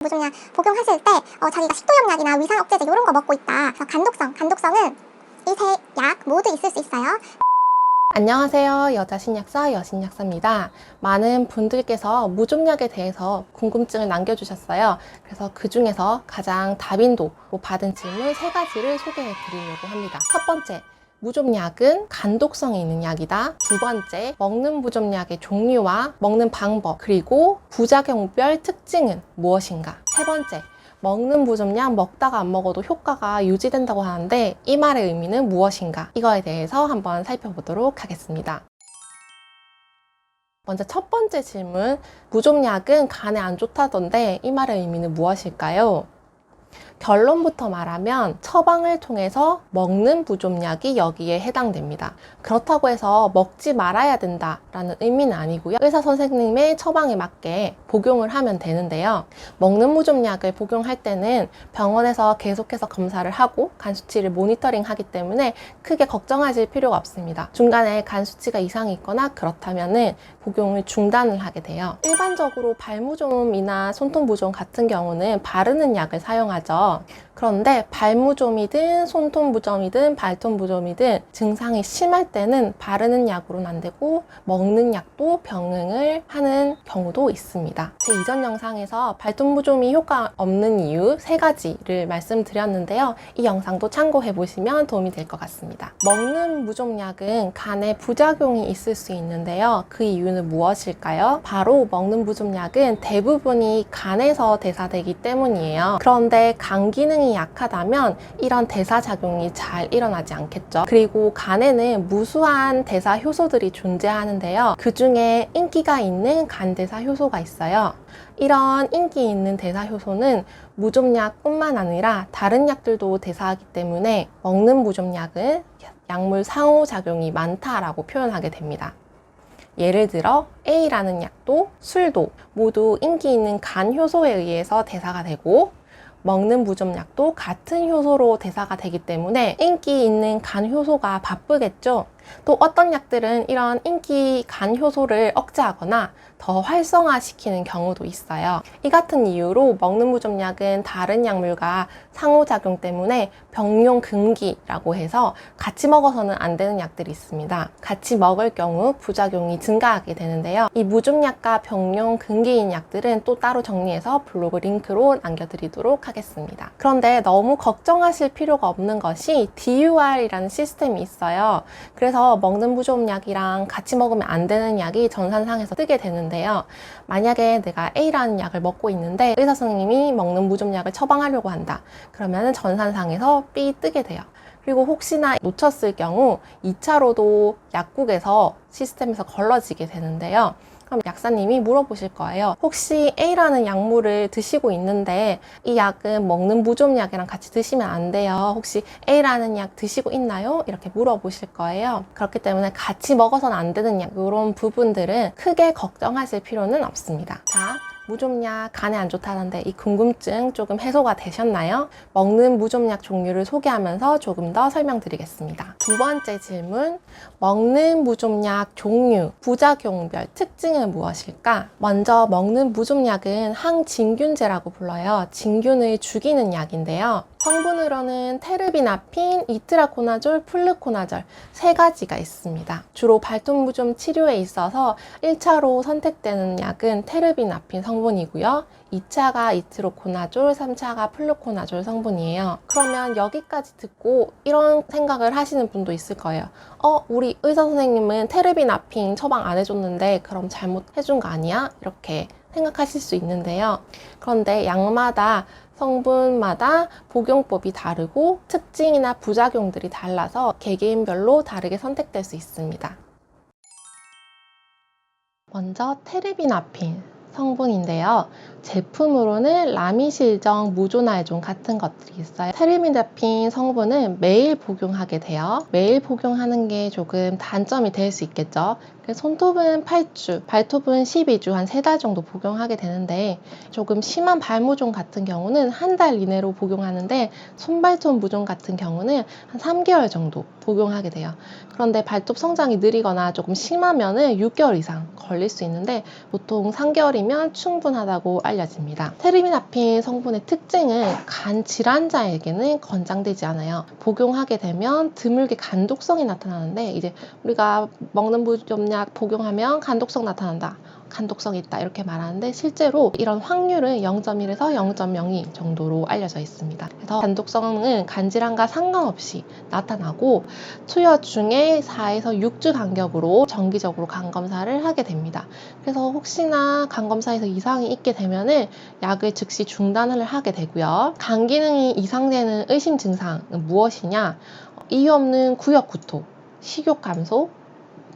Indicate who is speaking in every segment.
Speaker 1: 무좀약 복용하실 때 자기가 식도염약이나 위산 억제제 이런 거 먹고 있다. 간독성은 이 세 약 모두 있을 수 있어요.
Speaker 2: 안녕하세요. 여자신약사 여신약사입니다. 많은 분들께서 무좀약에 대해서 궁금증을 남겨주셨어요. 그래서 그 중에서 가장 다빈도로 받은 질문 3가지를 소개해 드리려고 합니다. 첫 번째, 무좀약은 간독성이 있는 약이다. 두 번째, 먹는 무좀약의 종류와 먹는 방법, 그리고 부작용별 특징은 무엇인가? 세 번째, 먹는 무좀약 먹다가 안 먹어도 효과가 유지된다고 하는데 이 말의 의미는 무엇인가? 이거에 대해서 한번 살펴보도록 하겠습니다. 먼저 첫 번째 질문, 무좀약은 간에 안 좋다던데 이 말의 의미는 무엇일까요? 결론부터 말하면 처방을 통해서 먹는 무좀약이 여기에 해당됩니다. 그렇다고 해서 먹지 말아야 된다라는 의미는 아니고요. 의사 선생님의 처방에 맞게 복용을 하면 되는데요. 먹는 무좀약을 복용할 때는 병원에서 계속해서 검사를 하고 간 수치를 모니터링 하기 때문에 크게 걱정하실 필요가 없습니다. 중간에 간 수치가 이상이 있거나 그렇다면은 복용을 중단을 하게 돼요. 일반적으로 발무좀이나 손톱무좀 같은 경우는 바르는 약을 사용하죠. 그런데 발무좀이든 손톱무좀이든 발톱무좀이든 증상이 심할 때는 바르는 약으로는 안 되고 먹는 약도 병행을 하는 경우도 있습니다. 제 이전 영상에서 발톱무좀이 효과 없는 이유 3가지를 말씀드렸는데요. 이 영상도 참고해 보시면 도움이 될 것 같습니다. 먹는 무좀약은 간에 부작용이 있을 수 있는데요. 그 이유는 무엇일까요? 바로 먹는 무좀약은 대부분이 간에서 대사되기 때문이에요. 그런데 간 기능이 약하다면 이런 대사작용이 잘 일어나지 않겠죠. 그리고 간에는 무수한 대사 효소들이 존재하는데요. 그 중에 인기가 있는 간대사 효소가 있어요. 이런 인기 있는 대사 효소는 무좀약뿐만 아니라 다른 약들도 대사하기 때문에 먹는 무좀약은 약물 상호작용이 많다라고 표현하게 됩니다. 예를 들어 A라는 약도 술도 모두 인기 있는 간 효소에 의해서 대사가 되고 먹는 무좀약도 같은 효소로 대사가 되기 때문에 인기 있는 간 효소가 바쁘겠죠. 또 어떤 약들은 이런 인기 간 효소를 억제하거나 더 활성화시키는 경우도 있어요. 이 같은 이유로 먹는 무좀약은 다른 약물과 상호작용 때문에 병용 금기라고 해서 같이 먹어서는 안 되는 약들이 있습니다. 같이 먹을 경우 부작용이 증가하게 되는데요. 이 무좀약과 병용 금기인 약들은 또 따로 정리해서 블로그 링크로 남겨드리도록 하겠습니다. 그런데 너무 걱정하실 필요가 없는 것이 DUR이라는 시스템이 있어요. 그래서 먹는 무좀약이랑 같이 먹으면 안 되는 약이 전산상에서 뜨게 되는데요. 만약에 내가 A라는 약을 먹고 있는데 의사 선생님이 먹는 무좀약을 처방하려고 한다. 그러면 전산상에서 B 뜨게 돼요. 그리고 혹시나 놓쳤을 경우 2차로도 약국에서 시스템에서 걸러지게 되는데요. 그럼 약사님이 물어보실 거예요. 혹시 A라는 약물을 드시고 있는데 이 약은 먹는 무좀약이랑 같이 드시면 안 돼요. 혹시 A라는 약 드시고 있나요? 이렇게 물어보실 거예요. 그렇기 때문에 같이 먹어서는 안 되는 약, 이런 부분들은 크게 걱정하실 필요는 없습니다. 자, 무좀약 간에 안 좋다는데 이 궁금증 조금 해소가 되셨나요? 먹는 무좀약 종류를 소개하면서 조금 더 설명드리겠습니다. 두 번째 질문, 먹는 무좀약 종류, 부작용별 특징은 무엇일까? 먼저 먹는 무좀약은 항진균제라고 불러요. 진균을 죽이는 약인데요. 성분으로는 테르비나핀, 이트라코나졸, 플루코나졸 3가지가 있습니다. 주로 발톱무좀 치료에 있어서 1차로 선택되는 약은 테르비나핀 성분이고요. 2차가 이트로코나졸, 3차가 플루코나졸 성분이에요. 그러면 여기까지 듣고 이런 생각을 하시는 분도 있을 거예요. 우리 의사 선생님은 테르비나핀 처방 안 해줬는데 그럼 잘못해준 거 아니야? 이렇게 생각하실 수 있는데요. 그런데 약마다 성분마다 복용법이 다르고 특징이나 부작용들이 달라서 개개인별로 다르게 선택될 수 있습니다. 먼저 테르비나핀 성분인데요. 제품으로는 라미실정, 무조날존 같은 것들이 있어요. 테르비나핀 성분은 매일 복용하게 돼요. 매일 복용하는 게 조금 단점이 될 수 있겠죠. 그래서 손톱은 8주, 발톱은 12주, 한 3달 정도 복용하게 되는데 조금 심한 발무좀 같은 경우는 한 달 이내로 복용하는데 손발톱 무좀 같은 경우는 한 3개월 정도 복용하게 돼요. 그런데 발톱 성장이 느리거나 조금 심하면은 6개월 이상 걸릴 수 있는데 보통 3개월이 달이면 충분하다고 알려집니다. 테르비나핀 성분의 특징은 간 질환자에게는 권장되지 않아요. 복용하게 되면 드물게 간독성이 나타나는데 이제 우리가 먹는 부종약 복용하면 간독성 나타난다. 간독성이 있다 이렇게 말하는데 실제로 이런 확률은 0.1에서 0.02 정도로 알려져 있습니다. 그래서 간독성은 간질환과 상관없이 나타나고 투여 중에 4에서 6주 간격으로 정기적으로 간 검사를 하게 됩니다. 그래서 혹시나 간 검사에서 이상이 있게 되면은 약을 즉시 중단을 하게 되고요. 간 기능이 이상되는 의심 증상은 무엇이냐? 이유 없는 구역 구토, 식욕 감소,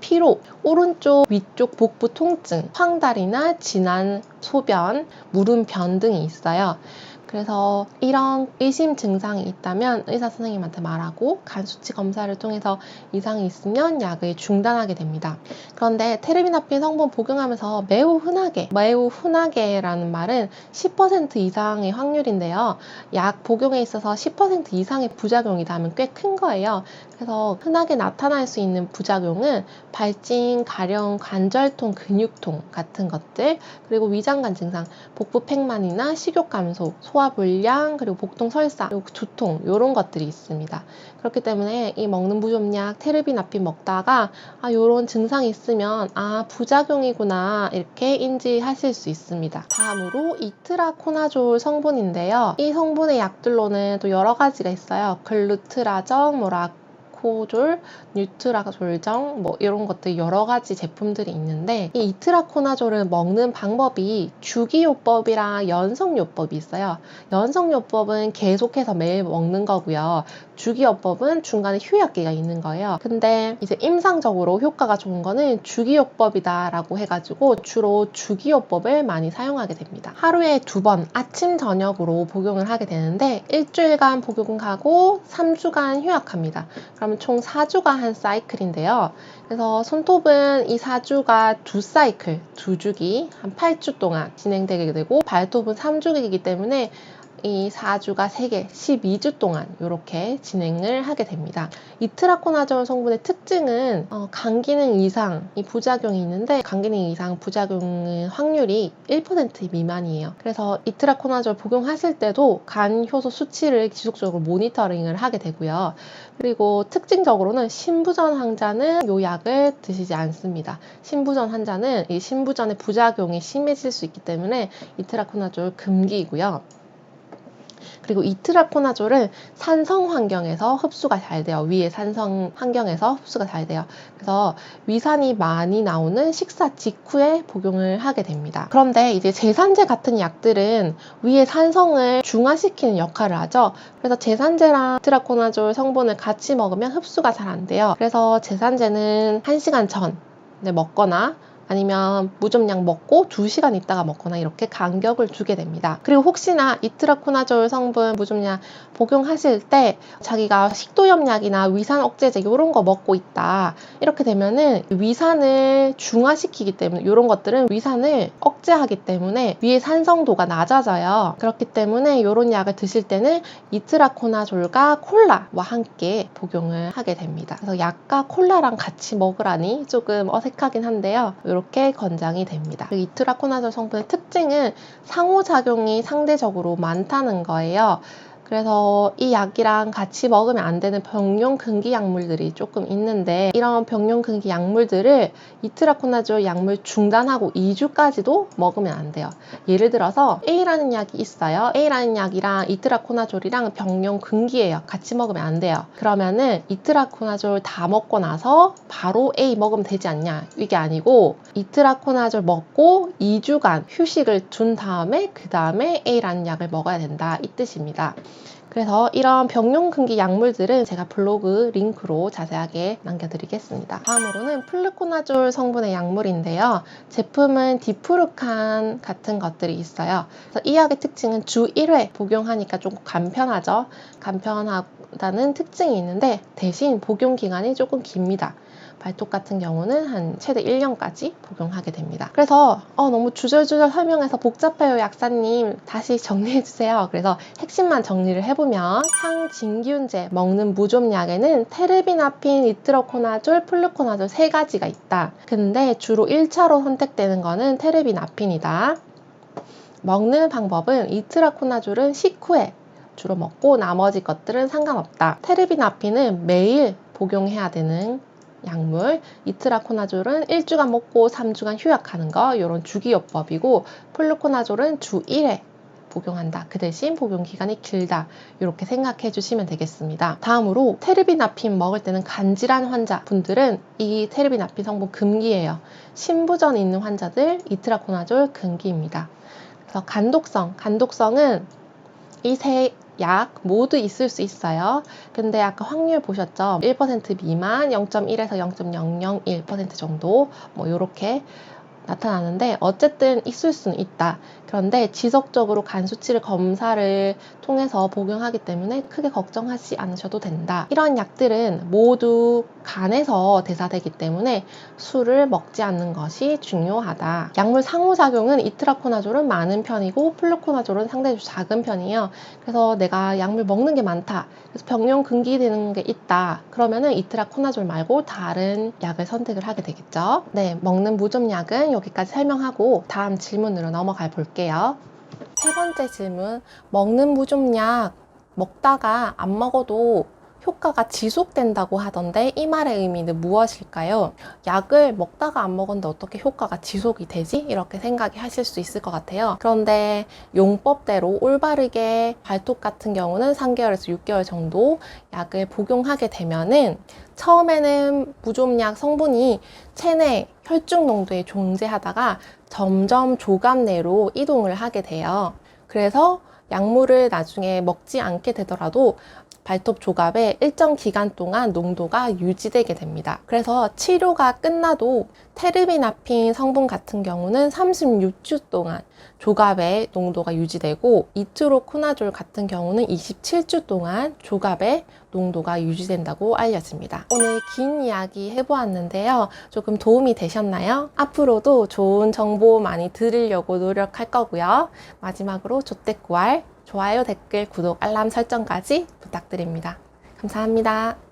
Speaker 2: 피로, 오른쪽 위쪽 복부 통증, 황달이나 진한 소변, 무름변 등이 있어요. 그래서 이런 의심 증상이 있다면 의사 선생님한테 말하고 간 수치 검사를 통해서 이상이 있으면 약을 중단하게 됩니다. 그런데 테르비나핀 성분 복용하면서 매우 흔하게라는 말은 10% 이상의 확률인데요. 약 복용에 있어서 10% 이상의 부작용이 나면 꽤 큰 거예요. 그래서 흔하게 나타날 수 있는 부작용은 발진, 가령, 관절통, 근육통 같은 것들, 그리고 위장관 증상, 복부 팽만이나 식욕 감소, 소화불량, 그리고 복통 설사, 그리고 두통 이런 것들이 있습니다. 그렇기 때문에 이 먹는 부종약 테르비나핀 먹다가 이런 증상이 있으면 부작용이구나 이렇게 인지하실 수 있습니다. 다음으로 이트라코나졸 성분인데요. 이 성분의 약들로는 또 여러 가지가 있어요. 글루트라정, 코졸, 뉴트라졸정 이런 것들 여러 가지 제품들이 있는데 이 이트라코나졸을 먹는 방법이 주기요법이랑 연성요법이 있어요. 연성요법은 계속해서 매일 먹는 거고요. 주기요법은 중간에 휴약기가 있는 거예요. 근데 이제 임상적으로 효과가 좋은 거는 주기요법이다 라고 해가지고 주로 주기요법을 많이 사용하게 됩니다. 하루에 2번 아침 저녁으로 복용을 하게 되는데 일주일간 복용하고 3주간 휴약합니다. 그러면 총 4주가 한 사이클인데요. 그래서 손톱은 이 4주가 2사이클, 2주기, 한 8주 동안 진행되게 되고 발톱은 3주기이기 때문에 이 4주가 3개, 12주 동안 이렇게 진행을 하게 됩니다. 이트라코나졸 성분의 특징은 간 기능 이상 이 부작용이 있는데 간 기능 이상 부작용은 확률이 1% 미만이에요. 그래서 이트라코나졸 복용하실 때도 간 효소 수치를 지속적으로 모니터링을 하게 되고요. 그리고 특징적으로는 신부전 환자는 이 약을 드시지 않습니다. 신부전 환자는 이 신부전의 부작용이 심해질 수 있기 때문에 이트라코나졸 금기이고요. 그리고 이트라코나졸은 산성 환경에서 흡수가 잘 돼요. 위에 산성 환경에서 흡수가 잘 돼요. 그래서 위산이 많이 나오는 식사 직후에 복용을 하게 됩니다. 그런데 이제 제산제 같은 약들은 위에 산성을 중화시키는 역할을 하죠. 그래서 제산제랑 이트라코나졸 성분을 같이 먹으면 흡수가 잘 안 돼요. 그래서 제산제는 1시간 전 먹거나 아니면 무좀약 먹고 2시간 있다가 먹거나 이렇게 간격을 두게 됩니다. 그리고 혹시나 이트라코나졸 성분 무좀약 복용하실 때 자기가 식도염약이나 위산 억제제 이런 거 먹고 있다 이렇게 되면은 위산을 중화시키기 때문에 이런 것들은 위산을 억제하기 때문에 위의 산성도가 낮아져요. 그렇기 때문에 이런 약을 드실 때는 이트라코나졸과 콜라와 함께 복용을 하게 됩니다. 그래서 약과 콜라랑 같이 먹으라니 조금 어색하긴 한데요. 이렇게 권장이 됩니다. 이트라코나졸 성분의 특징은 상호작용이 상대적으로 많다는 거예요. 그래서 이 약이랑 같이 먹으면 안 되는 병용 금기 약물들이 조금 있는데 이런 병용 금기 약물들을 이트라코나졸 약물 중단하고 2주까지도 먹으면 안 돼요. 예를 들어서 A라는 약이 있어요. A라는 약이랑 이트라코나졸이랑 병용 금기예요. 같이 먹으면 안 돼요. 그러면은 이트라코나졸 다 먹고 나서 바로 A 먹으면 되지 않냐? 이게 아니고 이트라코나졸 먹고 2주간 휴식을 둔 다음에 그 다음에 A라는 약을 먹어야 된다 이 뜻입니다. 그래서 이런 병용 금기 약물들은 제가 블로그 링크로 자세하게 남겨드리겠습니다. 다음으로는 플루코나졸 성분의 약물인데요. 제품은 디프루칸 같은 것들이 있어요. 그래서 이 약의 특징은 주 1회 복용하니까 조금 간편하죠. 간편하다는 특징이 있는데 대신 복용 기간이 조금 깁니다. 발톱 같은 경우는 한 최대 1년까지 복용하게 됩니다. 그래서 너무 주절주절 설명해서 복잡해요 약사님, 다시 정리해주세요. 그래서 핵심만 정리를 해보면 항진균제 먹는 무좀약에는 테르비나핀, 이트로코나졸, 플루코나졸 3가지가 있다. 근데 주로 1차로 선택되는 거는 테르비나핀이다. 먹는 방법은 이트라코나졸은 식후에 주로 먹고 나머지 것들은 상관없다. 테르비나핀은 매일 복용해야 되는 약물, 이트라코나졸은 1주간 먹고 3주간 휴약하는 거, 이런 주기요법이고, 플루코나졸은 주 1회 복용한다. 그 대신 복용 기간이 길다. 이렇게 생각해 주시면 되겠습니다. 다음으로 테르비나핀 먹을 때는 간질환 환자분들은 이 테르비나핀 성분 금기예요. 신부전 있는 환자들 이트라코나졸 금기입니다. 그래서 간독성은 이 세 약 모두 있을 수 있어요. 근데 아까 확률 보셨죠? 1% 미만, 0.1에서 0.001% 정도 뭐 이렇게 나타나는데 어쨌든 있을 수는 있다. 그런데 지속적으로 간 수치를 검사를 통해서 복용하기 때문에 크게 걱정하지 않으셔도 된다. 이런 약들은 모두 간에서 대사되기 때문에 술을 먹지 않는 것이 중요하다. 약물 상호작용은 이트라코나졸은 많은 편이고 플루코나졸은 상대적으로 작은 편이에요. 그래서 내가 약물 먹는 게 많다, 그래서 병용 금기되는 게 있다, 그러면은 이트라코나졸 말고 다른 약을 선택을 하게 되겠죠. 네, 먹는 무좀약은 여기까지 설명하고 다음 질문으로 넘어가 볼게요. 세 번째 질문, 먹는 무좀약 먹다가 안 먹어도 효과가 지속된다고 하던데 이 말의 의미는 무엇일까요? 약을 먹다가 안 먹었는데 어떻게 효과가 지속이 되지? 이렇게 생각이 하실 수 있을 것 같아요. 그런데 용법대로 올바르게 발톱 같은 경우는 3개월에서 6개월 정도 약을 복용하게 되면은 처음에는 무좀약 성분이 체내 혈중 농도에 존재하다가 점점 조갑 내로 이동을 하게 돼요. 그래서 약물을 나중에 먹지 않게 되더라도 발톱 조갑에 일정 기간 동안 농도가 유지되게 됩니다. 그래서 치료가 끝나도 테르비나핀 성분 같은 경우는 36주 동안 조갑의 농도가 유지되고, 이트로코나졸 같은 경우는 27주 동안 조갑의 농도가 유지된다고 알려집니다. 오늘 긴 이야기 해보았는데요. 조금 도움이 되셨나요? 앞으로도 좋은 정보 많이 드리려고 노력할 거고요. 마지막으로 조댓구알, 좋아요, 댓글, 구독, 알람 설정까지 부탁드립니다. 감사합니다.